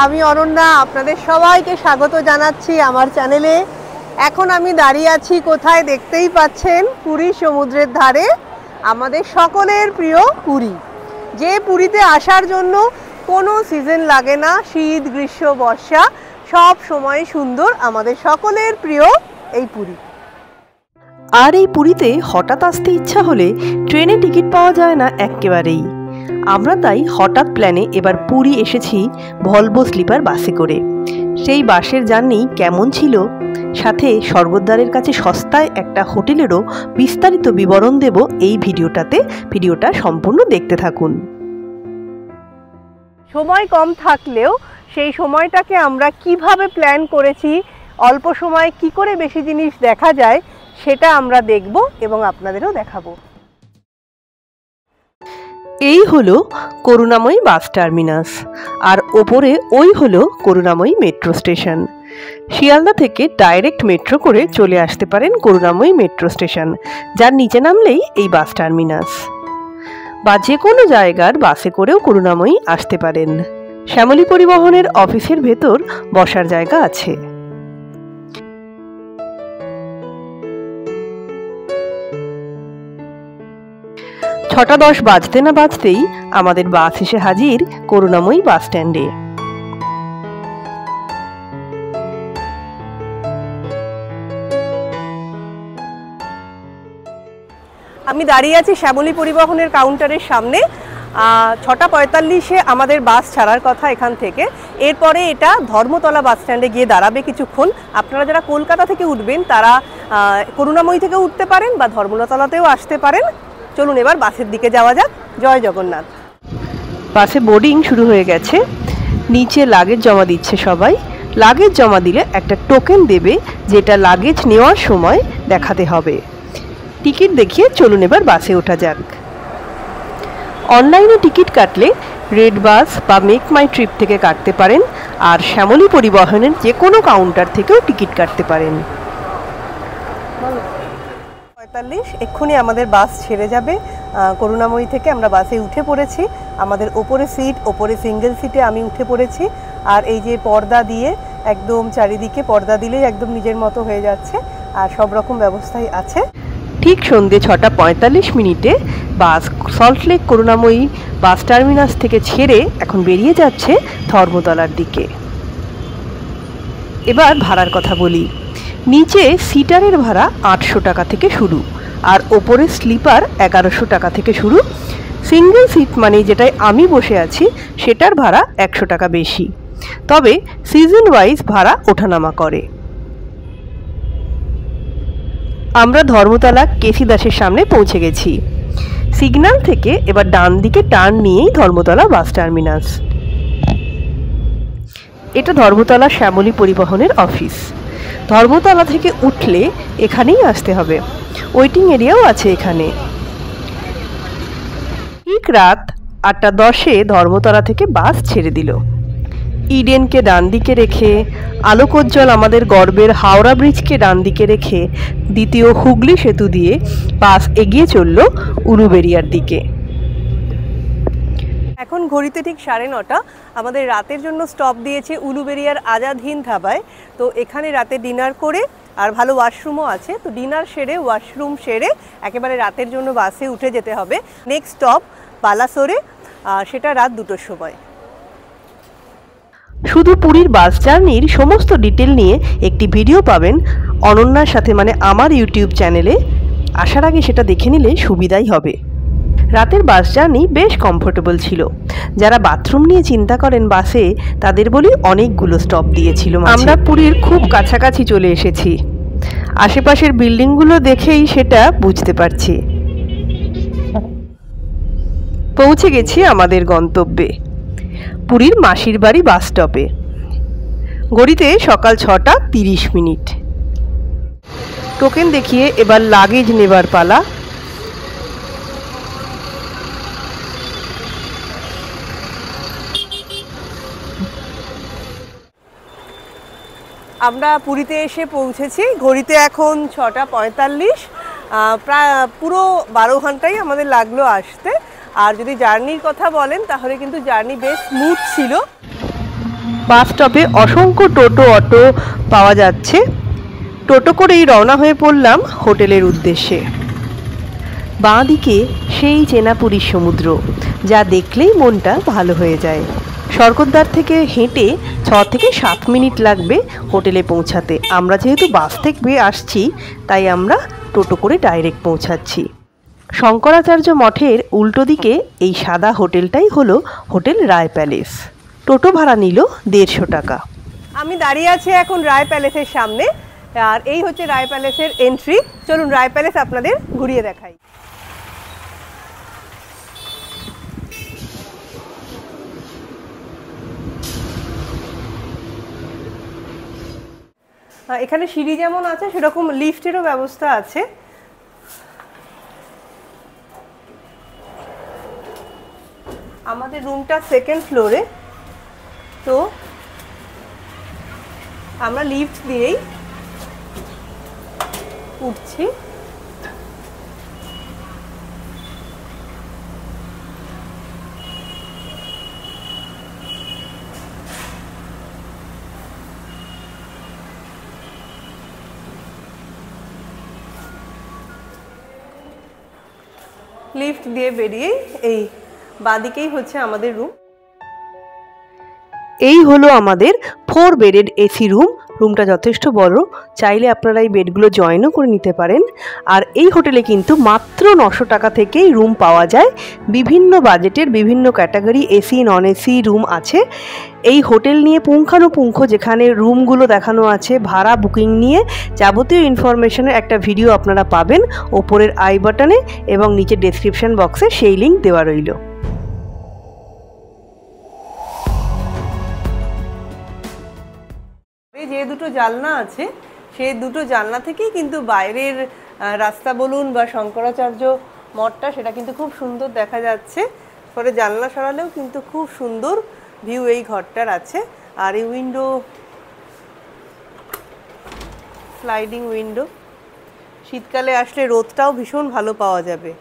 আমি অনন্যা, আপনাদের সবাইকে স্বাগত জানাচ্ছি আমার চ্যানেলে। এখন আমি দাঁড়িয়ে আছি কোথায় দেখতেই পাচ্ছেন, পুরী সমুদ্রের ধারে, আমাদের সকলের প্রিয় পুরী। যে পুরীতে আসার জন্য কোনো সিজন লাগে না, শীত গ্রীষ্ম বর্ষা সব সময় সুন্দর, আমাদের সকলের প্রিয় এই পুরী। আর এই পুরীতে হঠাৎ আসতে ইচ্ছা হলে ট্রেনে টিকিট পাওয়া যায় না একেবারেই। আমরা তাই হঠাৎ প্ল্যানে এবার পুরী এসেছি ভলভো স্লিপার বাসে করে। সেই বাসের জার্নি কেমন ছিল, সাথে স্বর্গদ্বারের কাছে সস্তায় একটা হোটেলেরও বিস্তারিত বিবরণ দেব এই ভিডিওটাতে। ভিডিওটা সম্পূর্ণ দেখতে থাকুন। সময় কম থাকলেও সেই সময়টাকে আমরা কিভাবে প্ল্যান করেছি, অল্প সময়ে কি করে বেশি জিনিস দেখা যায় সেটা আমরা দেখব এবং আপনাদেরও দেখাবো। এই হলো করুণাময়ী বাস টার্মিনাস, আর ওপরে ওই হলো করুণাময়ী মেট্রো স্টেশন। শিয়ালদা থেকে ডাইরেক্ট মেট্রো করে চলে আসতে পারেন করুণাময়ী মেট্রো স্টেশন, যার নিচে নামলেই এই বাস টার্মিনাস। বা যে কোনো জায়গার বাসে করেও করুণাময়ী আসতে পারেন। শ্যামলী পরিবহনের অফিসের ভেতর বসার জায়গা আছে। ছটা 10 বাজতে না বাজতেই আমাদের বাস এসে হাজির করুণাময়ী বাস স্ট্যান্ডে। আমি দাঁড়িয়ে আছি শ্যামলী পরিবহনের কাউন্টারের সামনে। 6টা 45-এ আমাদের বাস ছাড়ার কথা এখান থেকে। এরপরে এটা ধর্মতলা বাস স্ট্যান্ডে গিয়ে দাঁড়াবে কিছুক্ষণ। আপনারা যারা কলকাতা থেকে উঠবেন তারা করুণাময়ী থেকে উঠতে পারেন বা ধর্মতলাতেও আসতে পারেন। চলুন এবার বাসের দিকে যাওয়া যাক। জয় জগন্নাথ। বাসে বোর্ডিং শুরু হয়ে গেছে। নিচে লাগেজ জমা দিচ্ছে সবাই। লাগেজ জমা দিলে একটা টোকেন দেবে, যেটা লাগেজ নেওয়ার সময় দেখাতে হবে। টিকিট দেখিয়ে চলুন এবার বাসে ওঠা যাক। অনলাইনে টিকিট কাটলে রেড বাস বা মেক মাই ট্রিপ থেকে কাটতে পারেন, আর শ্যামলী পরিবহনের যে কোনো কাউন্টার থেকেও টিকিট কাটতে পারেন। 45 এক্ষুনি আমাদের বাস ছেড়ে যাবে করুণাময়ী থেকে। আমরা বাসে উঠে পড়েছি। আমাদের ওপরে সিট, ওপরে সিঙ্গেল সিটে আমি উঠে পড়েছি। আর এই যে পর্দা দিয়ে একদম চারিদিকে পর্দা দিলেই একদম নিজের মতো হয়ে যাচ্ছে, আর সব রকম ব্যবস্থাই আছে। ঠিক সন্ধ্যে 6টা 45 বাস সল্টলেক করুণাময়ী বাস টার্মিনাস থেকে ছেড়ে এখন বেরিয়ে যাচ্ছে ধর্মতলার দিকে। এবার ভাড়ার কথা বলি। নিচে সিটারের ভাড়া 800 টাকা থেকে শুরু, আর ওপরে স্লিপার 1100 টাকা থেকে শুরু। সিঙ্গেল সিট মানে যেটায় আমি বসে আছি সেটার ভাড়া 100 টাকা বেশি, তবে সিজন ওয়াইজ ভাড়া ওঠানামা করে। আমরা ধর্মতলা কেসি দাসের সামনে পৌঁছে গেছি। সিগন্যাল থেকে এবার ডান দিকে টার্ন নিয়েই ধর্মতলা বাস টার্মিনাস। এটা ধর্মতলা শ্যামলী পরিবহনের অফিস। ধর্মতলা থেকে উঠলে এখানেই আসতে হবে। ওয়েটিং এরিয়াও আছে এখানে। ঠিক রাত 8:10-এ ধর্মতলা থেকে বাস ছেড়ে দিল। ইডেনকে ডান দিকে রেখে, আলোকোজ্জ্বল আমাদের গর্বের হাওড়া ব্রিজকে ডান দিকে রেখে, দ্বিতীয় হুগলি সেতু দিয়ে বাস এগিয়ে চলল উলুবেড়িয়ার দিকে। এখন ঘড়িতে ঠিক 9:30। আমাদের রাতের জন্য স্টপ দিয়েছে উলুবেড়িয়ার আজাদ হিন্দ ধাবায়। তো এখানে রাতে ডিনার করে, আর ভালো ওয়াশরুমও আছে, তো ডিনার সেরে ওয়াশরুম সেরে একেবারে রাতের জন্য বাসে উঠে যেতে হবে। নেক্সট স্টপ বালাসোরে, সেটা রাত 2টোর সময়। শুধু পুরীর বাস জার্নির সমস্ত ডিটেল নিয়ে একটি ভিডিও পাবেন অনন্যার সাথে, মানে আমার ইউটিউব চ্যানেলে। আসার আগে সেটা দেখে নিলে সুবিধাই হবে। রাতের বাস জার্নি বেশ কমফোর্টেবল ছিল। যারা বাথরুম নিয়ে চিন্তা করেন বাসে, তাদের বলি অনেকগুলো স্টপ দিয়েছিল। আমরা পুরীর খুব কাছাকাছি চলে এসেছি। আশেপাশের বিল্ডিংগুলো দেখেই সেটা বুঝতে পারছি। পৌঁছে গেছি আমাদের গন্তব্যে, পুরীর মাসির বাড়ি বাস স্টপে। ঘড়িতে সকাল 6টা 30। টোকেন দেখিয়ে এবার লাগেজ নেবার পালা। আমরা পুরীতে এসে পৌঁছেছি। ঘড়িতে এখন 6টা 45। প্রায় পুরো 12 ঘন্টাই আমাদের লাগলো আসতে। আর যদি জার্নির কথা বলেন তাহলে কিন্তু জার্নি বেশ স্মুথ ছিল। বাস স্টপে অসংখ্য টোটো অটো পাওয়া যাচ্ছে। টোটো করেই রওনা হয়ে পড়লাম হোটেলের উদ্দেশ্যে। বাঁ দিকে সেই চেনা পুরীর সমুদ্র, যা দেখলেই মনটা ভালো হয়ে যায়। স্বর্গদ্বার থেকে হেঁটে 6 থেকে 7 মিনিট লাগবে হোটেলে পৌঁছাতে। আমরা যেহেতু বাস থেকে আসছি তাই আমরা টোটো করে ডাইরেক্ট পৌঁছাচ্ছি। শঙ্করাচার্য মঠের উল্টো দিকে এই সাদা হোটেলটাই হলো হোটেল রায় প্যালেস। টোটো ভাড়া নিল 150 টাকা। আমি দাঁড়িয়ে আছি এখন রায় প্যালেসের সামনে, আর এই হচ্ছে রায় প্যালেসের এন্ট্রি। চলুন রায় প্যালেস আপনাদের ঘুরিয়ে দেখাই। এখানে সিঁড়ি যেমন আছে সেরকম লিফটেরও ব্যবস্থা আছে। আমাদের রুমটা 2nd ফ্লোরে, তো আমরা লিফট দিয়েই উঠছি। লিফট দিয়ে বেরিয়ে এই বাঁদিকেই হচ্ছে আমাদের রুম। এই হলো আমাদের 4 বেডেড এসি রুম। রুমটা যথেষ্ট বড়, চাইলে আপনারা এই বেডগুলো জয়েনও করে নিতে পারেন। আর এই হোটেলে কিন্তু মাত্র 900 টাকা থেকেই রুম পাওয়া যায়। বিভিন্ন বাজেটের বিভিন্ন category AC non AC room আছে। এই হোটেল নিয়ে পুঙ্খানুপুঙ্খ যেখানে রুমগুলো দেখানো আছে, ভাড়া বুকিং নিয়ে যাবতীয় ইনফরমেশনের একটা ভিডিও আপনারা পাবেন ওপরের আই বাটনে এবং নিচে ডেসক্রিপশন বক্সে সেই লিঙ্ক দেওয়া রইল। যে দুটো জানলা আছে সেই দুটো জানলা থেকেই কিন্তু বাইরের রাস্তা বলুন বা শঙ্করাচার্য মঠটা সেটা কিন্তু খুব সুন্দর দেখা যাচ্ছে। ফলে জানলা সরালেও কিন্তু খুব সুন্দর ভিউ এই ঘরটার আছে। আর এই উইন্ডো, স্লাইডিং উইন্ডো, শীতকালে আসলে রোদটাও ভীষণ ভালো পাওয়া যাবে।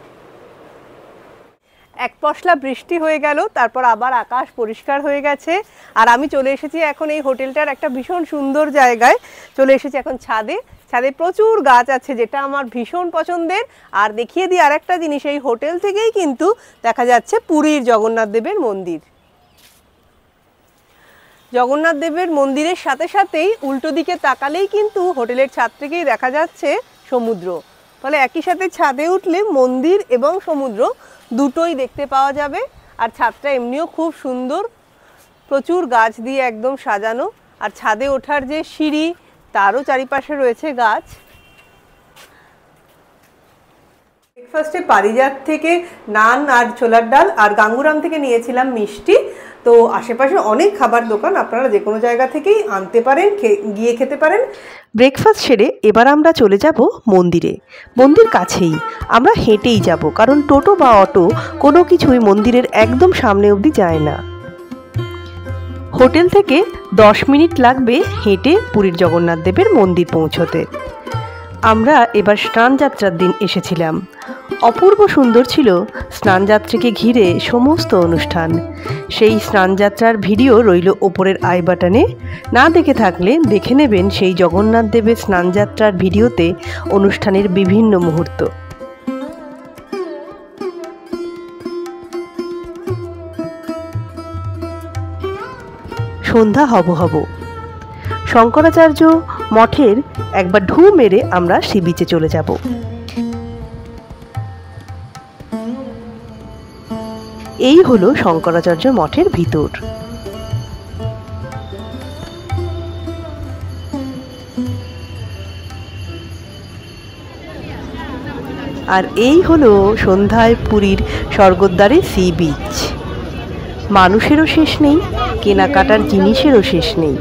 এক পশলা বৃষ্টি হয়ে গেল, তারপর আবার আকাশ পরিষ্কার হয়ে গেছে। আর আমি চলে এসেছি এখন এই হোটেলটার একটা ভীষণ সুন্দর জায়গায়। চলে এসেছি এখন ছাদে। ছাদে প্রচুর গাছ আছে, যেটা আমার ভীষণ পছন্দের। আর দেখিয়ে দিই আর একটা জিনিস, এই হোটেল থেকেই কিন্তু দেখা যাচ্ছে পুরীর জগন্নাথ দেবের মন্দির। জগন্নাথ দেবের মন্দিরের সাথে সাথেই উল্টো দিকে তাকালেই কিন্তু হোটেলের ছাদ থেকেই দেখা যাচ্ছে সমুদ্র। ফলে একই সাথে ছাদে উঠলে মন্দির এবং সমুদ্র দুটোই দেখতে পাওয়া যাবে। আর ছাদটা এমনিও খুব সুন্দর, প্রচুর গাছ দিয়ে একদম সাজানো। আর ছাদে ওঠার যে সিঁড়ি তারও চারিপাশে রয়েছে গাছ। ব্রেকফাস্টে পারিজাত থেকে নান আর ছোলার ডাল, আর গাঙ্গুরাম থেকে নিয়েছিলাম মিষ্টি। তো আশেপাশে অনেক খাবার দোকান, আপনারা যে কোনো জায়গা থেকেই আনতে পারেন, গিয়ে খেতে পারেন। ব্রেকফাস্ট সেরে এবার আমরা চলে যাব মন্দিরে। মন্দির কাছেই, আমরা হেঁটেই যাব, কারণ টোটো বা অটো কোনো কিছুই মন্দিরের একদম সামনে অবধি যায় না। হোটেল থেকে 10 মিনিট লাগবে হেঁটে পুরীর জগন্নাথ দেবের মন্দির পৌঁছতে। আমরা এবার স্নানযাত্রার দিন এসেছিলাম। অপূর্ব সুন্দর ছিল স্নানযাত্রীকে ঘিরে সমস্ত অনুষ্ঠান। সেই স্নানযাত্রার ভিডিও রইল ওপরের আই বাটনে। না দেখে থাকলে দেখে নেবেন সেই জগন্নাথ দেবের স্নানযাত্রার ভিডিওতে অনুষ্ঠানের বিভিন্ন মুহূর্ত। সন্ধ্যা হব হব। শঙ্করাচার্য মঠের একবার ঢু মেরে আমরা সি বিচে চলে যাব। এই হলো শঙ্করাচার্য মঠের ভিতর। আর এই হলো সন্ধ্যায় পুরীর স্বর্গদ্বারের সি বিচ। মানুষেরও শেষ নেই, কেনাকাটার জিনিসেরও শেষ নেই।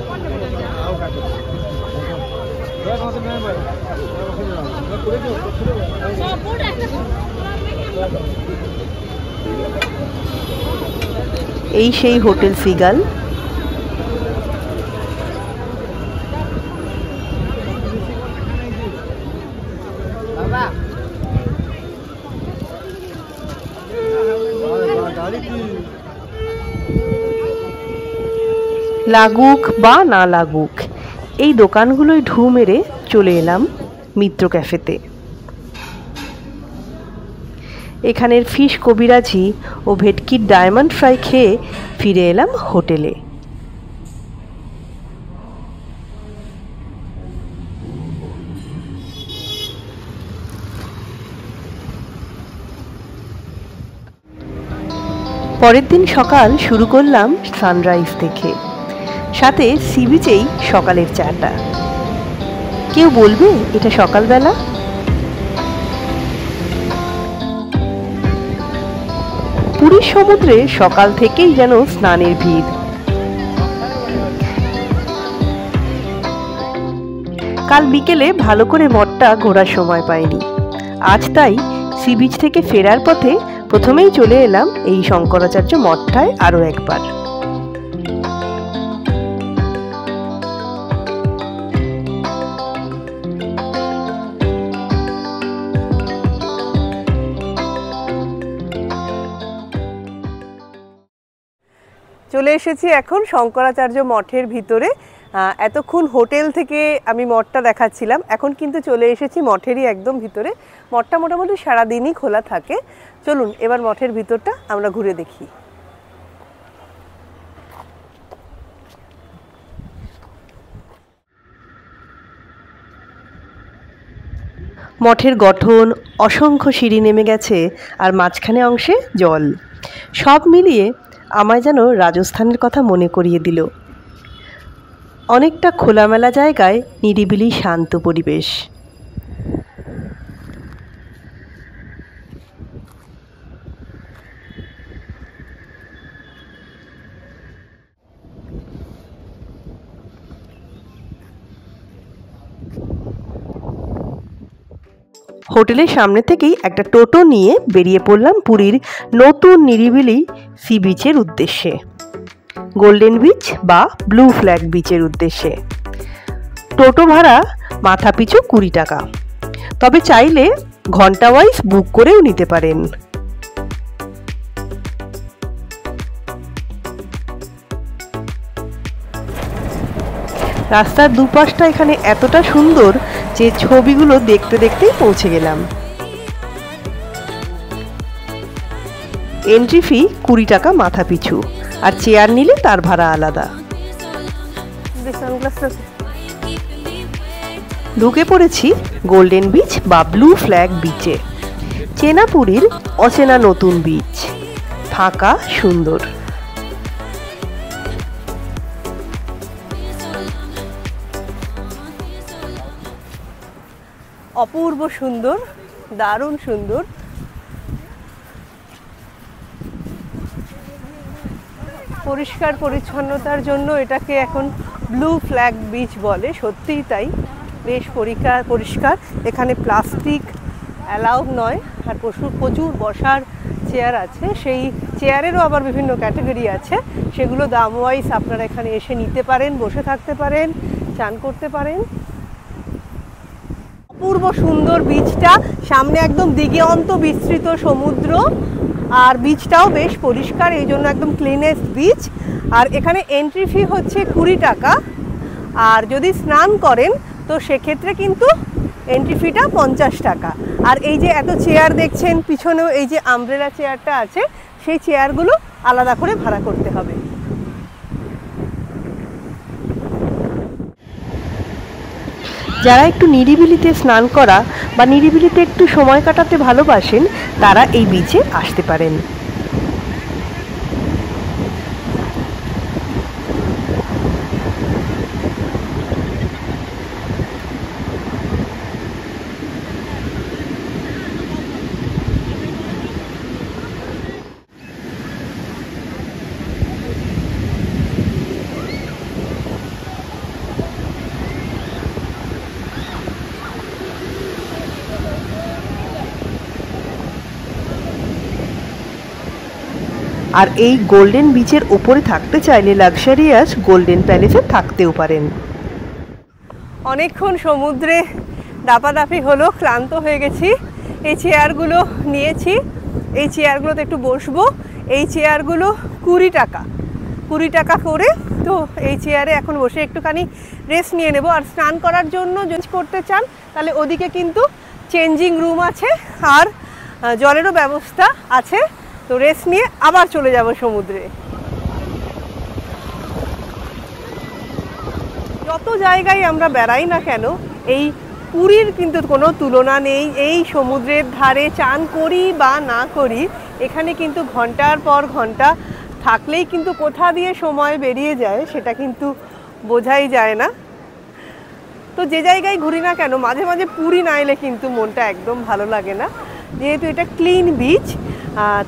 এই সেই হোটেল সিগাল। লাগুক বা না লাগুক, এই দোকানগুলোয় ঢু মেরে চলে এলাম মিত্র ক্যাফেতে। এখানের ফিশ কবিরাজি ও ভেটকির ডায়মন্ড ফ্রাই খেয়ে ফিরে এলাম হোটেলে। পরের দিন সকাল শুরু করলাম সানরাইজ দেখে, সাথে সি বিচেই সকালের চাটা। কেউ বলবে এটা সকালবেলা? পুরীর সমুদ্রে সকাল থেকেই যেন স্নানের ভিড়। কাল বিকেলে ভালো করে মঠটা ঘোরার সময় পাইনি, আজ তাই সি বিচ থেকে ফেরার পথে প্রথমেই চলে এলাম এই শঙ্করাচার্য মঠটায় আরো একবার। চলে এসেছি এখন শঙ্করাচার্য মঠের ভিতরে। এতক্ষণ হোটেল থেকে আমি মঠটা দেখাচ্ছিলাম, এখন কিন্তু চলে এসেছি মঠেরই একদম ভিতরে। মঠটা মোটামুটি সারাদিনই খোলা থাকে। চলুন এবার মঠের ভিতরটা আমরা ঘুরে দেখি। মঠের গঠন, অসংখ্য সিঁড়ি নেমে গেছে, আর মাঝখানে অংশে জল, সব মিলিয়ে আমায় যেন রাজস্থানের কথা মনে করিয়ে দিল। অনেকটা খোলামেলা জায়গায় নিরিবিলি শান্ত পরিবেশ। হোটেলের সামনে থেকেই একটা টোটো নিয়ে বেরিয়ে পড়লাম পুরীর নতুন নিরিবিলি সি বিচের উদ্দেশ্যে, গোল্ডেন বিচ বা ব্লু ফ্ল্যাগ বিচের উদ্দেশ্যে। টোটো ভাড়া মাথা পিছু 20 টাকা, তবে চাইলে ঘন্টা ওয়াইজ বুক করেও নিতে পারেন। রাস্তার দুপাশটা এখানে এতটা সুন্দর যে ছবিগুলো দেখতে দেখতেই পৌঁছে গেলাম। এন্ট্রি ফি 20 টাকা মাথা পিছু, আর চেয়ার নিলে তার ভাড়া আলাদা। ঢুকে পড়েছি গোল্ডেন বিচ বা ব্লু ফ্ল্যাগ বিচে। চেনা পুরীর অচেনা নতুন বিচ, ফাঁকা সুন্দর। অপূর্ব সুন্দর, দারুণ সুন্দর। পরিষ্কার পরিচ্ছন্নতার জন্য এটাকে এখন ব্লু ফ্ল্যাগ বিচ বলে। সত্যিই তাই, বেশ পরিষ্কার। এখানে প্লাস্টিক অ্যালাউ নয়, আর প্রচুর বসার চেয়ার আছে। সেই চেয়ারেরও আবার বিভিন্ন ক্যাটাগরি আছে, সেগুলো দাম ওয়াইজ আপনারা এখানে এসে নিতে পারেন, বসে থাকতে পারেন, চান করতে পারেন। অপূর্ব সুন্দর বিচটা, সামনে একদম দিগন্ত বিস্তৃত সমুদ্র, আর বিচটাও বেশ পরিষ্কার, এই জন্য একদম ক্লিনেস্ট বিচ। আর এখানে এন্ট্রি ফি হচ্ছে 20 টাকা, আর যদি স্নান করেন তো সেক্ষেত্রে কিন্তু এন্ট্রি ফিটা 50 টাকা। আর এই যে এত চেয়ার দেখছেন পিছনেও, এই যে আমব্রেলা চেয়ারটা আছে, সেই চেয়ারগুলো আলাদা করে ভাড়া করতে হবে। যারা একটু নিরিবিলিতে স্নান করা বা নিরিবিলিতে একটু সময় কাটাতে ভালোবাসেন, তারা এই বিচে আসতে পারেন। আর এই গোল্ডেন বিচের ওপরে থাকতে চাইলে লাক্সারিয়াস গোল্ডেন প্যালেসে থাকতেও পারেন। অনেকক্ষণ সমুদ্রে দাপাদাপি হলো, ক্লান্ত হয়ে গেছি। এই চেয়ারগুলো নিয়েছি, এই চেয়ারগুলোতে একটু বসবো। এই চেয়ারগুলো 20 টাকা, 20 টাকা করে। তো এই চেয়ারে এখন বসে একটুখানি রেস্ট নিয়ে নেব। আর স্নান করার জন্য যদি করতে চান তাহলে ওদিকে কিন্তু চেঞ্জিং রুম আছে আর জলেরও ব্যবস্থা আছে। তো রেস্ট নিয়ে আবার চলে যাব সমুদ্রে। যত জায়গায় আমরা বেড়াই না কেন, এই পুরীর কিন্তু কোনো তুলনা নেই। এই সমুদ্রের ধারে চান করি বা না করি, এখানে কিন্তু ঘন্টার পর ঘন্টা থাকলেই কিন্তু কোথা দিয়ে সময় বেরিয়ে যায় সেটা কিন্তু বোঝাই যায় না। তো যে জায়গায় ঘুরি না কেন, মাঝে মাঝে পুরী না এলে কিন্তু মনটা একদম ভালো লাগে না। যেহেতু এটা ক্লিন বিচ,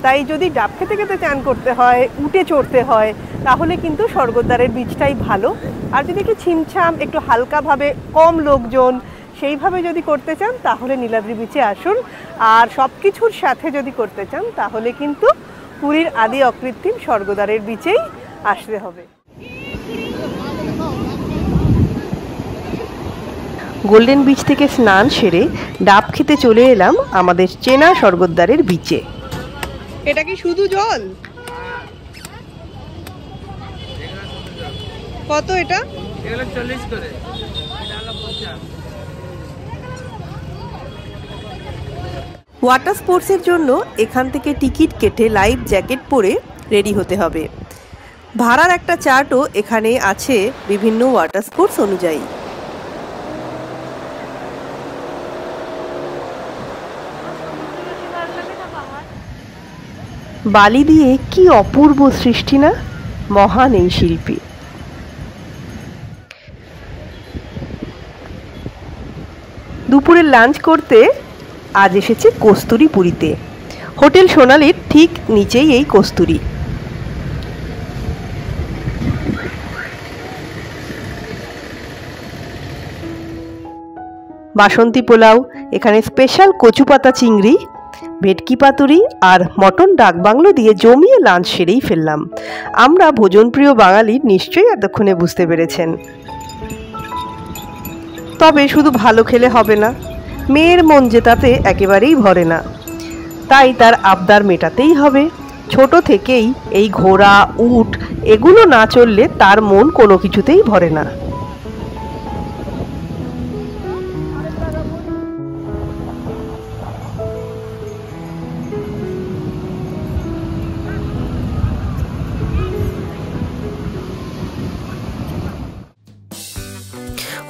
তাই যদি ডাব খেতে খেতে চান করতে হয়, উঠে চড়তে হয়, তাহলে কিন্তু স্বর্গদ্বারের বিচটাই ভালো। আর যদি একটু ছিমছাম, একটু হালকাভাবে, কম লোকজন, সেইভাবে যদি করতে চান তাহলে নীলাদ্রি বিচে আসুন। আর সব কিছুর সাথে যদি করতে চান তাহলে কিন্তু পুরীর আদি অকৃত্রিম স্বর্গদ্বারের বিচেই আসতে হবে। গোল্ডেন বিচ থেকে স্নান সেরে ডাব খেতে চলে এলাম আমাদের চেনা স্বর্গদ্বারের বিচে। এটা কি শুধু জল? কত এটা? 40 করে। ওয়াটার স্পোর্টসের জন্য এখান থেকে টিকিট কেটে লাইফ জ্যাকেট পরে রেডি হতে হবে। ভাড়ার একটা চার্টও এখানে আছে বিভিন্ন ওয়াটার স্পোর্টস অনুযায়ী। বালি দিয়ে কি অপূর্ব সৃষ্টি না, মহান এই শিল্পী। দুপুরের লাঞ্চ করতে আজ এসেছে কস্তুরী পুরীতে। হোটেল সোনালীর ঠিক নিচেই এই কস্তুরী। বাসন্তী পোলাও, এখানে স্পেশাল কচু পাতা চিংড়ি, ভেটকি পাতুরি আর মটন ডাকবাংলো দিয়ে জমিয়ে লাঞ্চ সেরেই ফেললাম। আমরা ভোজনপ্রিয় বাঙালি, নিশ্চয়ই এতক্ষণে বুঝতে পেরেছেন। তবে শুধু ভালো খেলে হবে না, মেয়ের মন জেতাতে একেবারেই ভরে না, তাই তার আবদার মেটাতেই হবে। ছোট থেকেই এই ঘোড়া, উট এগুলো না চললে তার মন কোনো কিছুতেই ভরে না।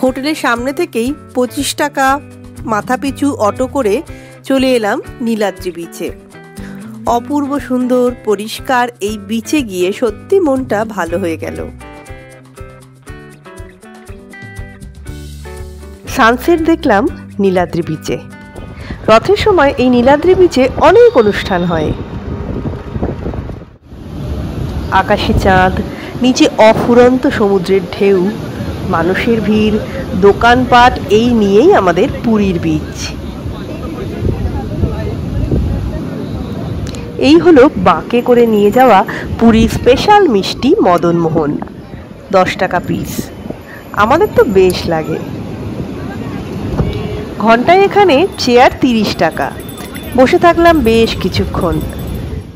হোটেলের সামনে থেকেই 25 টাকা মাথাপিছু অটো করে চলে এলাম নীলাদ্রি বিচে। অপূর্ব সুন্দর পরিষ্কার এই বিচে গিয়ে সত্যি মনটা ভালো হয়ে গেল। সানসেট দেখলাম নীলাদ্রি বিচে। রথের সময় এই নীলাদ্রি বিচে অনেক অনুষ্ঠান হয়। আকাশে চাঁদ, নিচে অফুরন্ত সমুদ্রের ঢেউ, মানুষের ভিড়, দোকানপাট, এই নিয়েই আমাদের পুরীর বিচ। এই হলো বাঁকে করে নিয়ে যাওয়া পুরীর স্পেশাল মিষ্টি মদনমোহন, 10 টাকা পিস। আমাদের তো বেশ লাগে। ঘন্টায় এখানে চেয়ার 30 টাকা। বসে থাকলাম বেশ কিছুক্ষণ,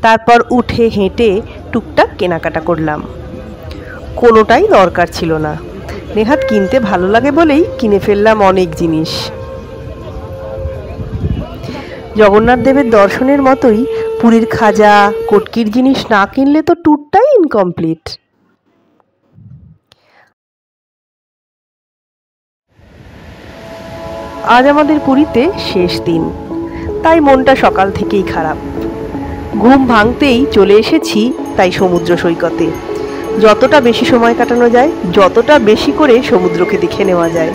তারপর উঠে হেঁটে টুকটাক কেনাকাটা করলাম। কোনোটাই দরকার ছিল না, নেহাত কিনতে ভালো লাগে বলেই কিনে ফেললাম অনেক জিনিস। জগন্নাথ দেবের দর্শনের মতোই পুরীর খাজা, কটকির জিনিস না কিনলে তো ট্যুরটাই ইনকমপ্লিট। আজ আমাদের পুরীতে শেষ দিন, তাই মনটা সকাল থেকেই খারাপ। ঘুম ভাঙতেই চলে এসেছি তাই সমুদ্র সৈকতে। যতটা বেশি সময় কাটানো যায়, যতটা বেশি করে সমুদ্রকে দেখে নেওয়া যায়।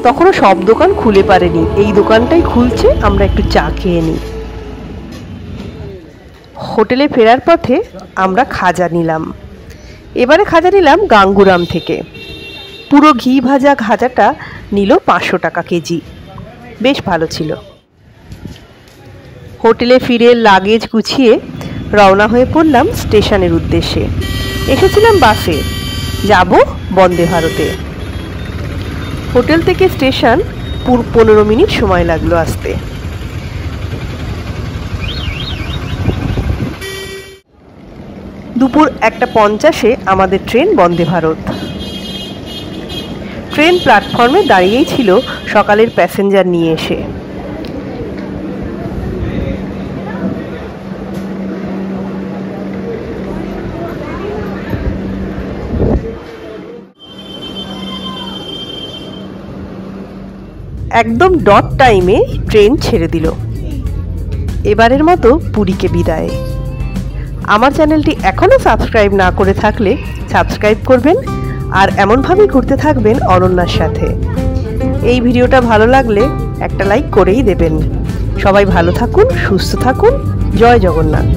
তখনও সব দোকান খুলে পারেনি, এই দোকানটাই খুলছে, আমরা একটু চা খেয়ে নিই। হোটেলে ফেরার পথে আমরা খাজা নিলাম। এবারে খাজা নিলাম গাঙ্গুরাম থেকে। পুরো ঘি ভাজা খাজাটা নিল 500 টাকা কেজি, বেশ ভালো ছিল। হোটেলে ফিরে লাগেজ গুছিয়ে রওনা হয়ে পড়লাম স্টেশনের উদ্দেশ্যে। এসেছিলাম বাসে, যাব বন্দে ভারতে। হোটেল থেকে স্টেশন 15 মিনিট সময় লাগলো আসতে। দুপুর 1:50-এ আমাদের ট্রেন বন্দে ভারত। ট্রেন প্ল্যাটফর্মে দাঁড়িয়েই ছিল সকালের প্যাসেঞ্জার নিয়ে এসে। একদম ডট টাইমে ট্রেন ছেড়ে দিল। এবারের মতো পুরীকে বিদায়। আমার চ্যানেলটি এখনও সাবস্ক্রাইব না করে থাকলে সাবস্ক্রাইব করবেন আর এমনভাবেই ঘুরতে থাকবেন অনন্যার সাথে। এই ভিডিওটা ভালো লাগলে একটা লাইক করেই দেবেন। সবাই ভালো থাকুন, সুস্থ থাকুন। জয় জগন্নাথ।